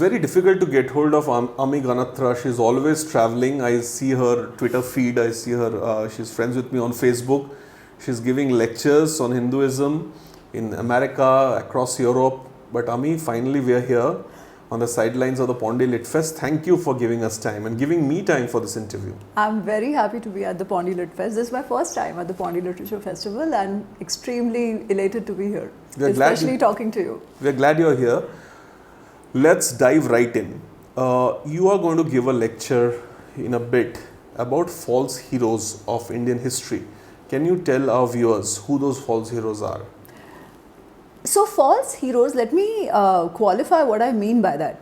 very difficult to get hold of Ami Ganatra. She's always traveling. I see her Twitter feed. I see her. She's friends with me on Facebook. She's giving lectures on Hinduism in America, across Europe. But Ami, finally we are here on the sidelines of the Pondy Lit Fest. Thank you for giving us time and giving me time for this interview. I'm very happy to be at the Pondy Lit Fest. This is my first time at the Pondy Literature Festival and extremely elated to be here, especially talking to you. We're glad you're here. Let's dive right in. You are going to give a lecture in a bit about false heroes of Indian history. Can you tell our viewers who those false heroes are? So false heroes, let me qualify what I mean by that.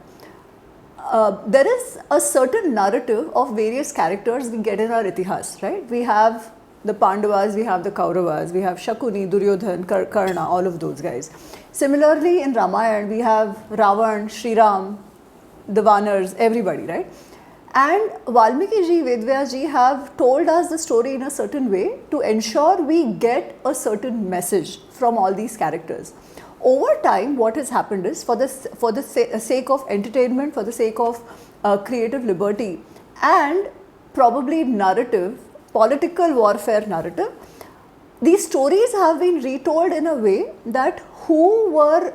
There is a certain narrative of various characters we get in our Itihas, right? We have the Pandavas, we have the Kauravas, we have Shakuni, Duryodhan, Karna, all of those guys. Similarly, in Ramayana, we have Ravan, Shriram, the Vanars, everybody, right? And Valmiki ji, Vedvyas ji have told us the story in a certain way to ensure we get a certain message from all these characters. Over time, what has happened is, for the sake of entertainment, for the sake of creative liberty and probably narrative, political warfare narrative, these stories have been retold in a way that who were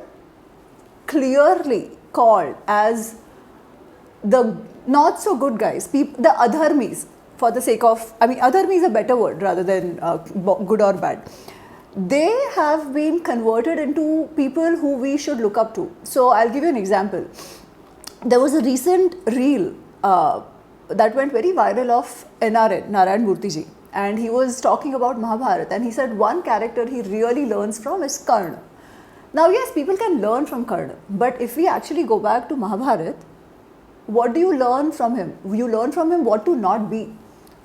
clearly called as the not so good guys, the adharmis, for the sake of, adharmi is a better word rather than good or bad. They have been converted into people who we should look up to. So I'll give you an example. There was a recent reel that went very viral of NRN, Narayan Murthy ji, and he was talking about Mahabharata, and he said one character he really learns from is Karna. Now yes, people can learn from Karna, but if we actually go back to Mahabharata, what do you learn from him? You learn from him what to not be,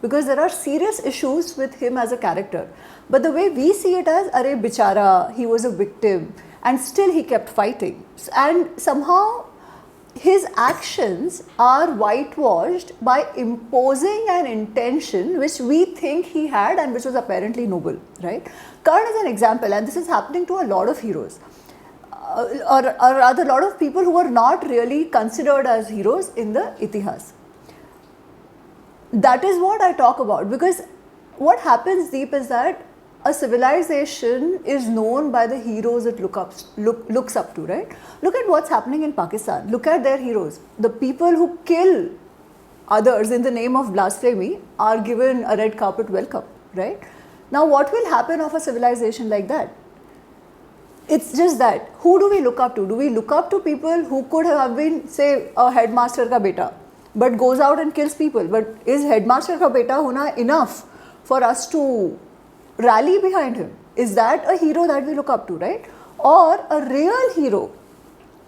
because there are serious issues with him as a character. But the way we see it as, arey bichara, he was a victim and still he kept fighting. And somehow his actions are whitewashed by imposing an intention which we think he had and which was apparently noble, right? Karna is an example, and this is happening to a lot of heroes. Or rather, a lot of people who are not really considered as heroes in the Itihas. That is what I talk about, because what happens, Deep, is that a civilization is known by the heroes it looks up to, right? Look at what's happening in Pakistan. Look at their heroes. The people who kill others in the name of blasphemy are given a red carpet welcome, right? Now, what will happen of a civilization like that? It's just that, who do we look up to? Do we look up to people who could have been, say, a headmaster ka beta, but goes out and kills people? But is headmaster ka beta hona enough for us to rally behind him? Is that a hero that we look up to, right? Or a real hero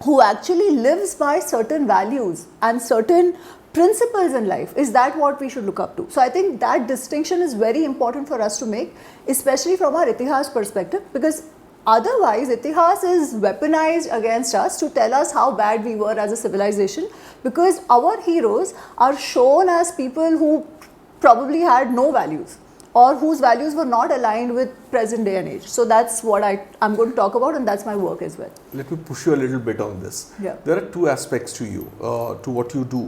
who actually lives by certain values and certain principles in life? Is that what we should look up to? So I think that distinction is very important for us to make, especially from our Itihas perspective, because otherwise, Itihas is weaponized against us to tell us how bad we were as a civilization, because our heroes are shown as people who probably had no values or whose values were not aligned with present day and age. So that's what I'm going to talk about, and that's my work as well. Let me push you a little bit on this. Yeah. There are two aspects to you, to what you do.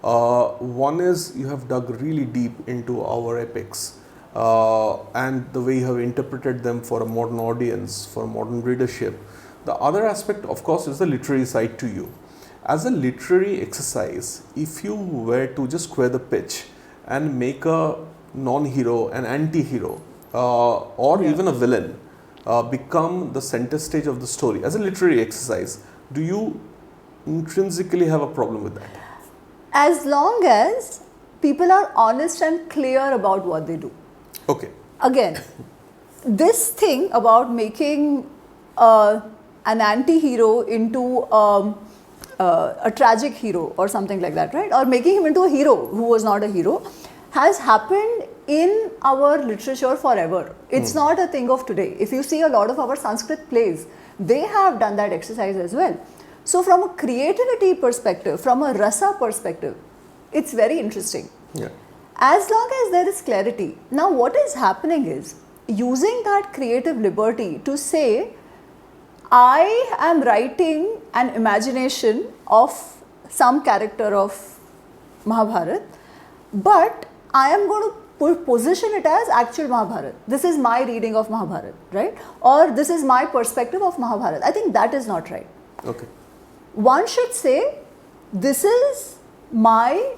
One is you have dug really deep into our epics. And the way you have interpreted them for a modern audience, for modern readership. The other aspect, of course, is the literary side to you. As a literary exercise, if you were to just square the pitch and make a non-hero, an anti-hero, or even a villain become the center stage of the story, as a literary exercise, do you intrinsically have a problem with that? As long as people are honest and clear about what they do. Okay. Again, this thing about making an anti-hero into a tragic hero or something like that, right? Or making him into a hero who was not a hero, has happened in our literature forever. It's not a thing of today. If you see a lot of our Sanskrit plays, they have done that exercise as well. So from a creativity perspective, from a rasa perspective, it's very interesting. Yeah. As long as there is clarity. Now what is happening is, using that creative liberty to say, I am writing an imagination of some character of Mahabharata, but I am going to position it as actual Mahabharata. This is my reading of Mahabharata, right? Or this is my perspective of Mahabharata. I think that is not right. Okay. One should say, this is my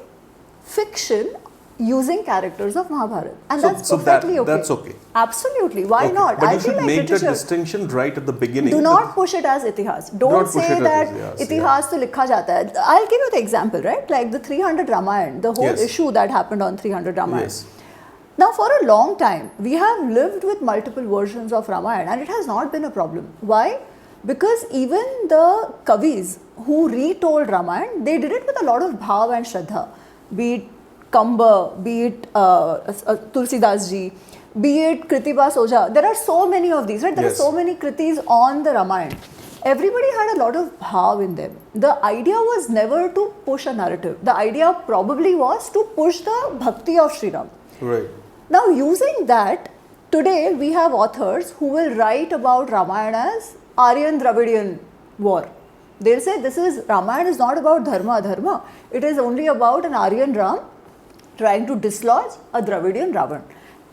fiction using characters of Mahabharata, and that's perfectly okay. That's okay. Absolutely, why Okay. not? But I you feel should like make literature, that distinction right at the beginning. do not push it as Itihas. Don't say that Itihas to likha jata hai. I'll give you the example, right? Like the 300 Ramayana, the whole Yes. issue that happened on 300 Ramayana. Yes. Now, for a long time, we have lived with multiple versions of Ramayana, and it has not been a problem. Why? Because even the Kavis who retold Ramayana, they did it with a lot of bhav and shraddha. Be it Kamba, be it Tulsidas ji, be it Kritiba Soja. There are so many of these, right? There Yes. are so many Kritis on the Ramayana. Everybody had a lot of bhav in them. The idea was never to push a narrative. The idea probably was to push the bhakti of Sri Ram. Right. Now, using that, today we have authors who will write about Ramayana as Aryan Dravidian war. They'll say this is Ramayana is not about dharma dharma. It is only about an Aryan Ram trying to dislodge a Dravidian Ravan.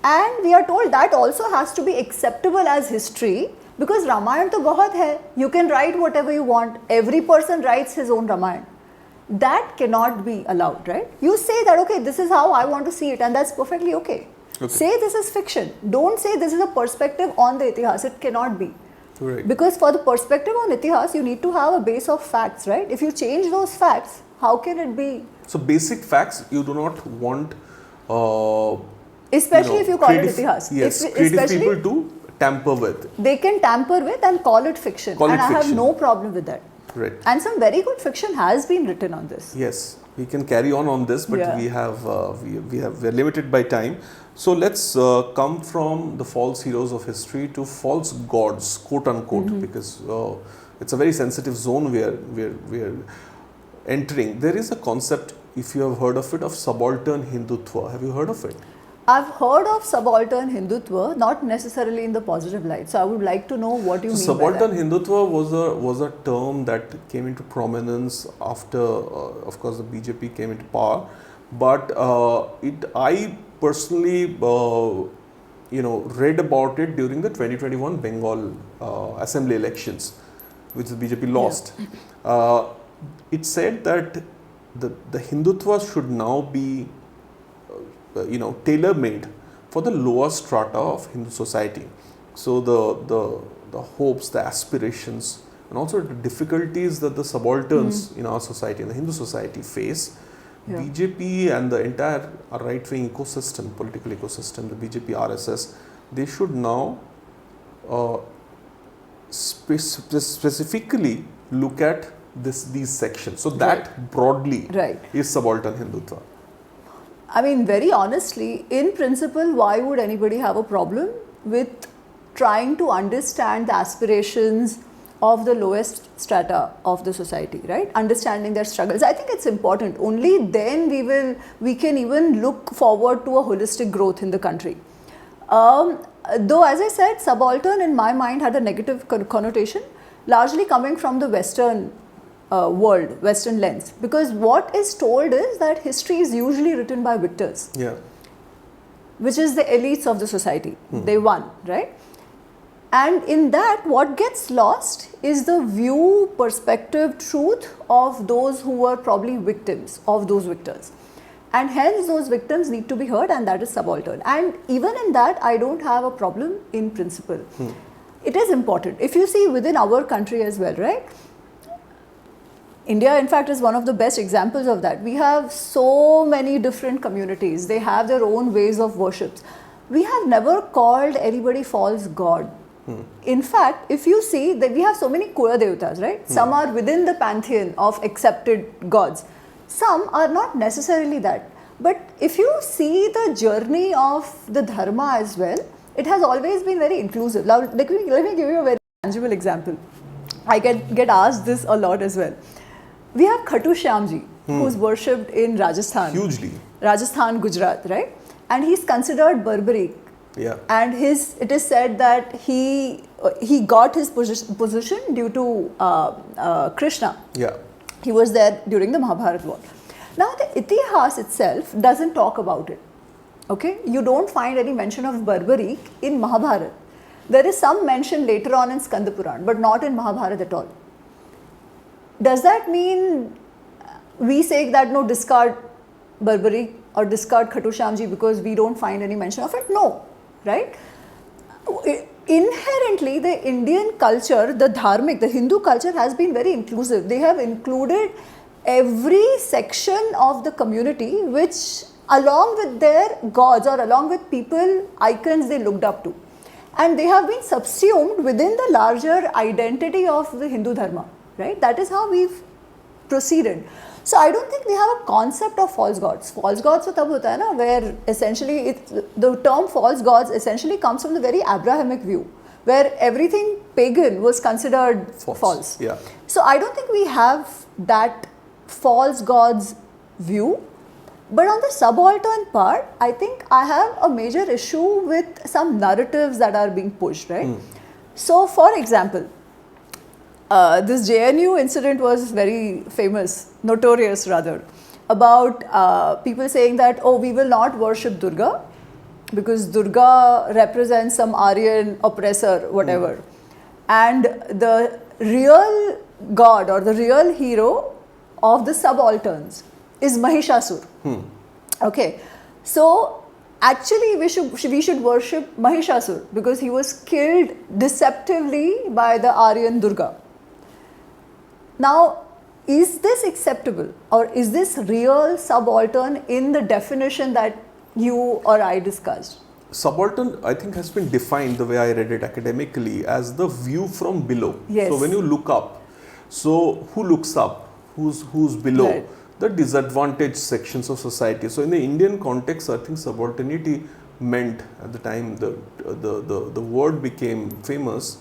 And we are told that also has to be acceptable as history, because Ramayana to bahut hai. You can write whatever you want. Every person writes his own Ramayana. That cannot be allowed, right? You say that, okay, this is how I want to see it, and that's perfectly okay. Say this is fiction. Don't say this is a perspective on the Itihas. It cannot be. Right. Because for the perspective on Itihas, you need to have a base of facts, right? If you change those facts, how can it be? So basic facts you do not want, especially if you call it Itihas. Yes, if, creative people to tamper with. They can tamper with and call it fiction. I have no problem with that. Right. And some very good fiction has been written on this. Yes, we can carry on this, but we're limited by time. So let's come from the false heroes of history to false gods, quote unquote, because it's a very sensitive zone we're entering. There is a concept, if you have heard of it, of Subaltern Hindutva. Have you heard of it? I've heard of Subaltern Hindutva, not necessarily in the positive light. So I would like to know what you mean Subaltern by that. Hindutva was a term that came into prominence after, of course, the BJP came into power. But I personally, read about it during the 2021 Bengal Assembly elections, which the BJP lost. Yeah. It said that the Hindutva should now be tailor-made for the lower strata of Hindu society. So the hopes, the aspirations, and also the difficulties that the subalterns in our society, in the Hindu society face, BJP and the entire right-wing ecosystem, political ecosystem, the BJP, RSS, they should now specifically look at these sections. So that broadly is Subaltern Hindutva. I mean, very honestly, in principle, why would anybody have a problem with trying to understand the aspirations of the lowest strata of the society, right? Understanding their struggles. I think it's important. Only then we can even look forward to a holistic growth in the country. Though, as I said, subaltern in my mind had a negative connotation, largely coming from the Western world, Western lens. Because what is told is that history is usually written by victors, which is the elites of the society. They won, right? And in that, what gets lost is the view, perspective, truth of those who were probably victims of those victors. And hence, those victims need to be heard, and that is subaltern. And even in that, I don't have a problem in principle. It is important. If you see within our country as well, right? India, in fact, is one of the best examples of that. We have so many different communities. They have their own ways of worships. We have never called anybody false god. In fact, if you see that we have so many Kula Devatas, right? Some are within the pantheon of accepted gods. Some are not necessarily that. But if you see the journey of the Dharma as well, it has always been very inclusive. Now, let me give you a very tangible example. I get asked this a lot as well. We have Khatu Shyamji, who's worshipped in Rajasthan. Hugely. Rajasthan, Gujarat, right? And he's considered barbaric. Yeah. And it is said that he got his position due to Krishna. Yeah. He was there during the Mahabharata war. Now the Itihas itself doesn't talk about it. Okay, you don't find any mention of Barbari in Mahabharata. There is some mention later on in Skanda Puran, but not in Mahabharata at all. Does that mean we say that no, discard Barbari or discard Khatu Shyamji because we don't find any mention of it? No, right? Inherently, the Indian culture, the dharmic, the Hindu culture has been very inclusive. They have included every section of the community which along with their gods or along with people, icons they looked up to. And they have been subsumed within the larger identity of the Hindu Dharma, right? That is how we've proceeded. So I don't think we have a concept of false gods. False gods so tab hota hai na, where essentially the term false gods essentially comes from the very Abrahamic view, where everything pagan was considered false. Yeah. So I don't think we have that false gods view. But on the subaltern part, I think I have a major issue with some narratives that are being pushed, right? So for example, this JNU incident was very famous, notorious rather, about people saying that, oh, we will not worship Durga because Durga represents some Aryan oppressor, whatever. And the real god or the real hero of the subalterns is Mahishasur. Okay, so actually we should worship Mahishasur because he was killed deceptively by the Aryan Durga. Now, is this acceptable or is this real subaltern in the definition that you or I discussed? Subaltern, I think, has been defined the way I read it academically as the view from below. Yes. So when you look up, so who looks up? Who's below? Right. The disadvantaged sections of society. So in the Indian context, I think subalternity meant at the time the word became famous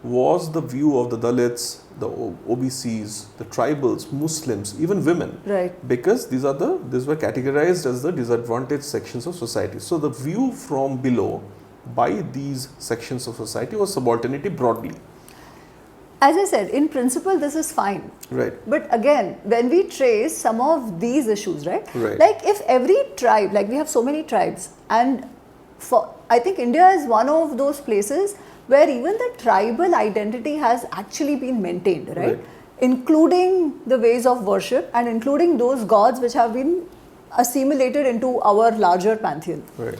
was the view of the Dalits, the OBCs, the tribals, Muslims, even women. Right. Because these were categorized as the disadvantaged sections of society. So the view from below by these sections of society was subalternity broadly. As I said, in principle, this is fine. Right. But again, when we trace some of these issues, right? Right. Like if every tribe, like we have so many tribes, and I think India is one of those places where even the tribal identity has actually been maintained, right? Including the ways of worship and including those gods which have been assimilated into our larger pantheon. Right.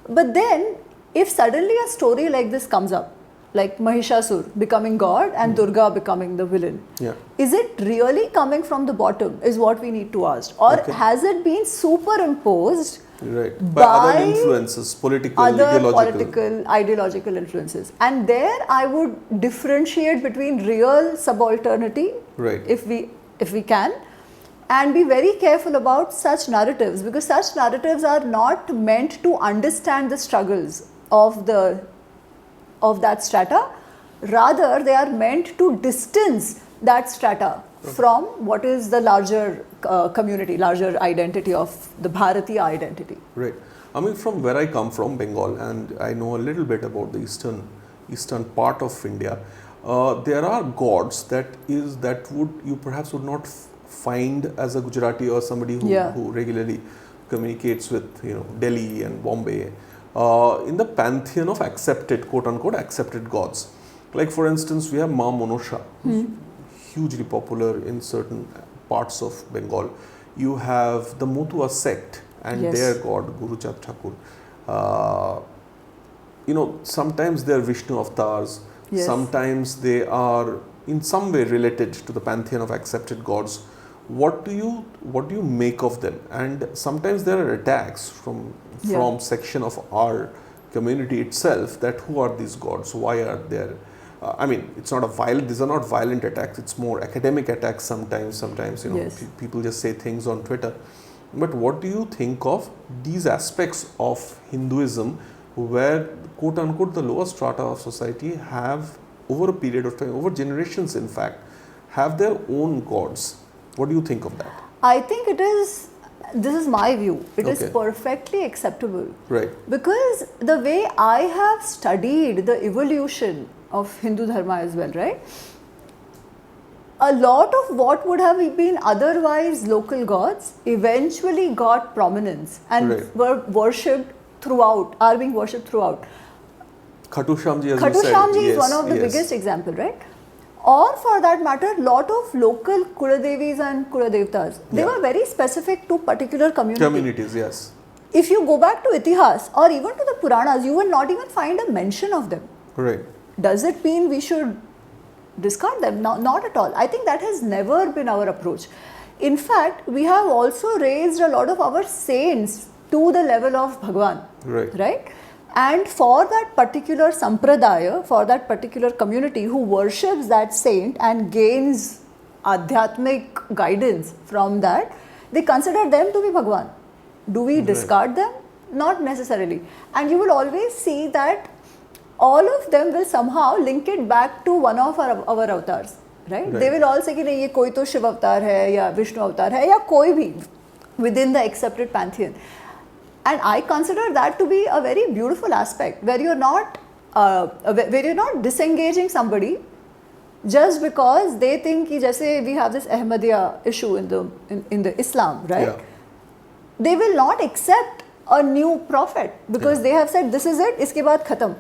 But then, if suddenly a story like this comes up, like Mahishasur becoming god and Durga becoming the villain, is it really coming from the bottom is what we need to ask, or has it been superimposed by other influences, political, ideological influences? And there I would differentiate between real subalternity, if we can, and be very careful about such narratives, because such narratives are not meant to understand the struggles of that strata. Rather, they are meant to distance that strata from what is the larger community, larger identity of the Bharatiya identity. Right. I mean, from where I come from, Bengal, and I know a little bit about the eastern part of India, there are gods that you perhaps would not find as a Gujarati or somebody who regularly communicates with Delhi and Bombay. In the pantheon of accepted, quote unquote, accepted gods. Like for instance, we have Ma Monosha, who's hugely popular in certain parts of Bengal. You have the Mutua sect and their god, Guru Chat Thakur. Sometimes they are Vishnu avatars, sometimes they are in some way related to the pantheon of accepted gods. What do you make of them? And sometimes there are attacks from section of our community itself that who are these gods? Why are there? It's not these are not violent attacks. It's more academic attacks sometimes. People just say things on Twitter. But what do you think of these aspects of Hinduism where, quote unquote, the lower strata of society have, over a period of time, over generations in fact, have their own gods? What do you think of that? I think this is my view, it is perfectly acceptable. Right. Because the way I have studied the evolution of Hindu Dharma as well, right? a lot of what would have been otherwise local gods eventually got prominence and Right. were worshipped throughout, are being worshipped throughout. Khatu Shyamji, as Khatu you said. Shyamji is Yes, one of the yes. biggest example, right? Or for that matter, lot of local Kuladevis and Kuladevtas, they Yeah. were very specific to particular community. Communities, yes. If you go back to Itihas or even to the Puranas, you will not even find a mention of them. Right. Does it mean we should discard them? No, not at all. I think that has never been our approach. In fact, we have also raised a lot of our saints to the level of Bhagwan. Right. Right? And for that particular sampradaya, for that particular community who worships that saint and gains adhyatmic guidance from that, they consider them to be Bhagwan. Do we discard them? Not necessarily. And you will always see that all of them will somehow link it back to one of our avatars. Right? They will all say कि नहीं ये कोई तो शिव अवतार है या विष्णु अवतार है या कोई भी within the accepted pantheon. And I consider that to be a very beautiful aspect where you're not disengaging somebody just because they think कि जैसे we have this Ahmadiyya issue in the Islam, right? Yeah. They will not accept a new prophet because they have said this is it, इसके बाद खत्म.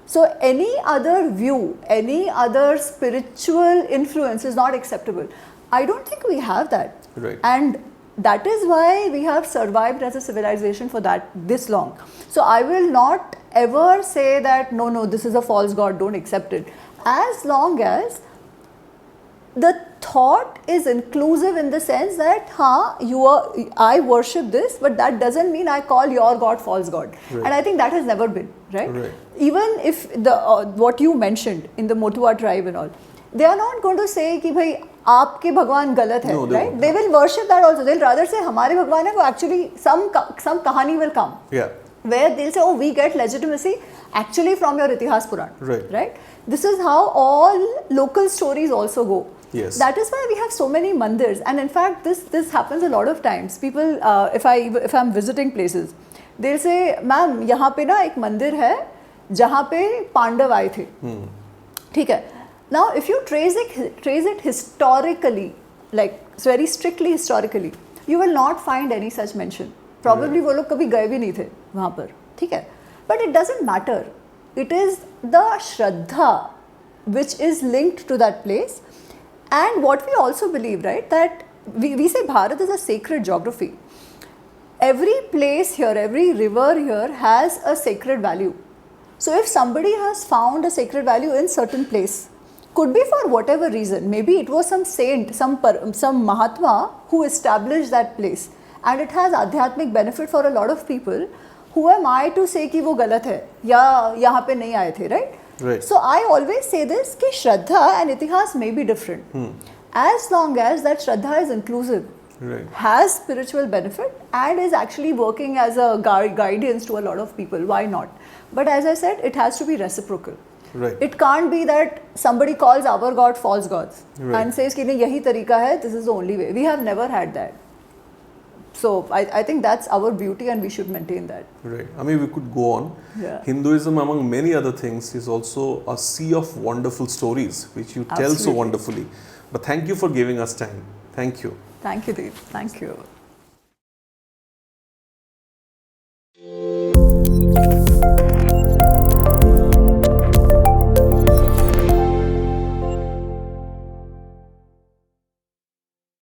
So any other view, any other spiritual influence is not acceptable. I don't think we have that. Right. And that is why we have survived as a civilization for this long. So I will not ever say that no, this is a false god, don't accept it. As long as the thought is inclusive in the sense that I worship this, but that doesn't mean I call your god false god. Right. And I think that has never been, right? Right. Even if the what you mentioned in the Motua tribe and all, they are not going to say कि भाई आपके भगवान गलत है, No, they right? won't. They will worship that also. They'll rather say हमारे भगवान है वो actually some kahani will come. Yeah. Where they'll say, oh, we get legitimacy actually from your Itihas Puran. Right. This is how all local stories also go. Yes. That is why we have so many mandirs. And in fact, this happens a lot of times. People, if I'm visiting places, they'll say, ma'am, यहाँ पे ना एक मंदिर है जहाँ पे पांडव आए थे. ठीक है. Now, if you trace it historically, like very strictly historically, you will not find any such mention. Probably वो लोग कभी गए भी नहीं थे वहाँ पर, ठीक है? But it doesn't matter. It is the Shraddha which is linked to that place. And what we also believe, right, that we say Bharat is a sacred geography. Every place here, every river here has a sacred value. So if somebody has found a sacred value in certain place, could be for whatever reason, maybe it was some saint, some Mahatma who established that place, and it has adhyatmic benefit for a lot of people. Who am I to say कि वो गलत है या यहाँ पे नहीं आए थे, right? Right. So I always say this कि Shraddha and Itihas may be different. As long as that Shraddha is inclusive, Right. has spiritual benefit and is actually working as a guidance to a lot of people, why not? But as I said, it has to be reciprocal. Right. It can't be that somebody calls our god false gods Right. and says कि नहीं यही तरीका है, this is the only way. We have never had that. So I think that's our beauty and we should maintain that. Right. I mean, we could go on. Yeah. Hinduism, among many other things, is also a sea of wonderful stories which you tell so Absolutely. wonderfully. But thank you for giving us time. Thank you. Thank you, Deep. Thank you.